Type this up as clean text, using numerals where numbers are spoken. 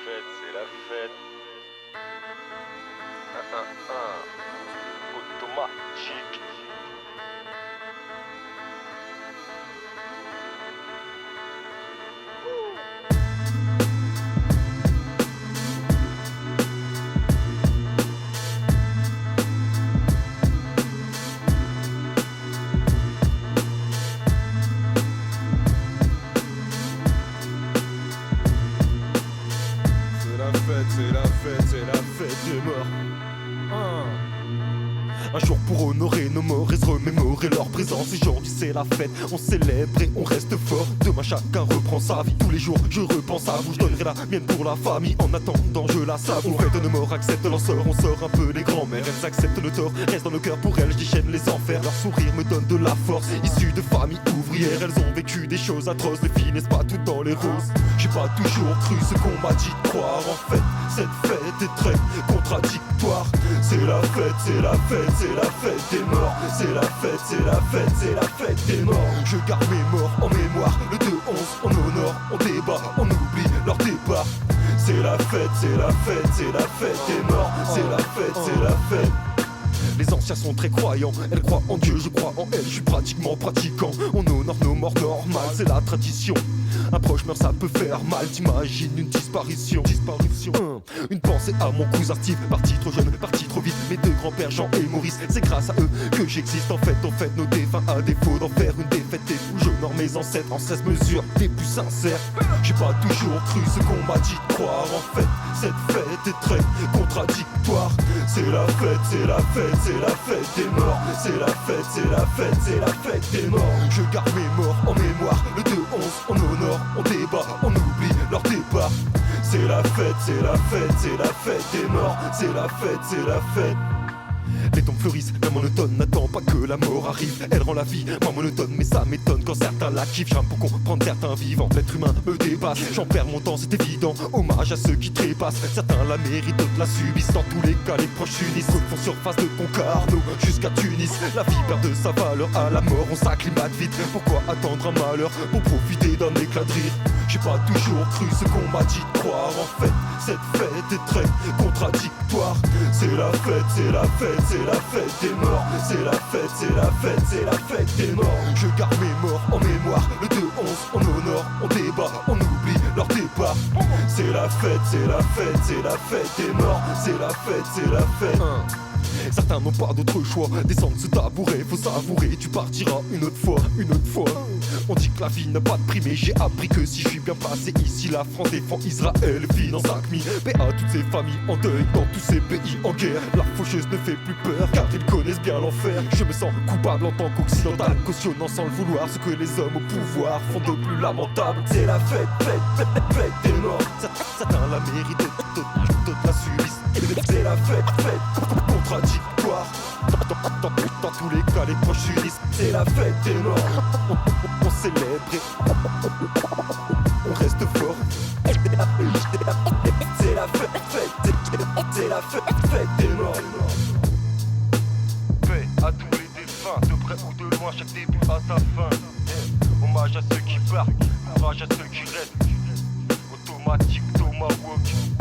fête, c'est la fête. Automatique. C'est la fête, c'est la fête des morts. Un jour pour honorer nos morts et se remémorer leur présence. Aujourd'hui c'est la fête, on célèbre et on reste fort. Demain chacun reprend sa vie. Tous les jours je repense à vous, je donnerai la mienne pour la famille. En attendant je la savoure. On fête nos morts, accepte leur sort, on sort un peu les grands-mères. Elles acceptent le tort, reste dans nos cœurs pour elles, je déchaîne les enfers. Leur sourire me donne de la force, issus de familles ouvrières. Elles ont vécu des choses atroces, les filles n'est-ce pas tout dans les roses. J'ai pas toujours cru ce qu'on m'a dit de croire. En fait cette fête est très contradictoire. C'est la fête, c'est la fête, c'est la fête des morts. C'est la fête, c'est la fête, c'est la fête des morts. Je garde mes morts en mémoire. Le 2-11 on honore, on débat, on oublie leur départ. C'est la fête, c'est la fête, c'est la fête des morts. C'est la fête, c'est la fête. Les anciens sont très croyants, elles croient en Dieu, je crois en elle, je suis pratiquement pratiquant. On honore nos morts normales, c'est la tradition. Un proche meurt, ça peut faire mal, t'imagines une disparition. Une pensée à mon cousin Steve, parti trop jeune, parti trop vite. Mes deux grands-pères Jean et Maurice, c'est grâce à eux que j'existe. En fait, nos défunts à défaut d'en faire une défaite. Et où j'honore mes ancêtres en 16 mesures, les plus sincères. J'ai pas toujours cru ce qu'on m'a dit de croire. En fait, cette fête est très contradictoire. C'est la fête, c'est la fête, c'est la fête des morts. C'est la fête, c'est la fête, c'est la fête des morts. Je garde mes morts en mémoire. Le 2-11 on honore, on débat, on oublie leur départ. C'est la fête, c'est la fête, c'est la fête des morts. C'est la fête, c'est la fête. Les tombes fleurissent, la monotone n'attend pas que la mort arrive. Elle rend la vie moins monotone, mais ça m'étonne quand certains la kiffent. J'aime pour comprendre certains vivants. L'être humain me dépasse, j'en perds mon temps, c'est évident. Hommage à ceux qui trépassent, certains la méritent, d'autres la subissent. Dans tous les cas, les proches s'unissent, refont surface de Concarneau jusqu'à Tunis. La vie perd de sa valeur, à la mort on s'acclimate vite. Pourquoi attendre un malheur pour profiter d'un éclat de rire? J'ai pas toujours cru ce qu'on m'a dit de croire. En fait, cette fête est très contradictoire. C'est la fête, c'est la fête, c'est la fête des morts. C'est la fête, c'est la fête, c'est la fête des morts. Je garde mes morts en mémoire. Le 2-11 on honore, on débat, on oublie leur départ. C'est la fête, c'est la fête, c'est la fête des morts. C'est la fête, c'est la fête. Certains n'ont pas d'autre choix, descendre ce tabouret, faut savourer, tu partiras une autre fois, une autre fois. On dit que la vie n'a pas de prix, mais j'ai appris que si je suis bien placé ici, la France défend Israël, vit dans 5000. Paix à toutes ces familles en deuil, dans tous ces pays en guerre. La faucheuse ne fait plus peur, car ils connaissent bien l'enfer. Je me sens coupable en tant qu'occidental, cautionnant sans le vouloir ce que les hommes au pouvoir font de plus lamentable. C'est la fête, fête, fête, fête des morts. Certains la méritent, d'autres la subissent. C'est la fête, fête, contradictoire. Dans tous les cas, les proches s'unissent. C'est la fête des morts. On célèbre et on reste fort. C'est la fête, fête, c'est la fête, fête des morts. Paix à tous les défunts, de près ou de loin, chaque début a sa fin. Hommage à ceux qui partent, courage à ceux qui restent. Automatique, Tomahawk.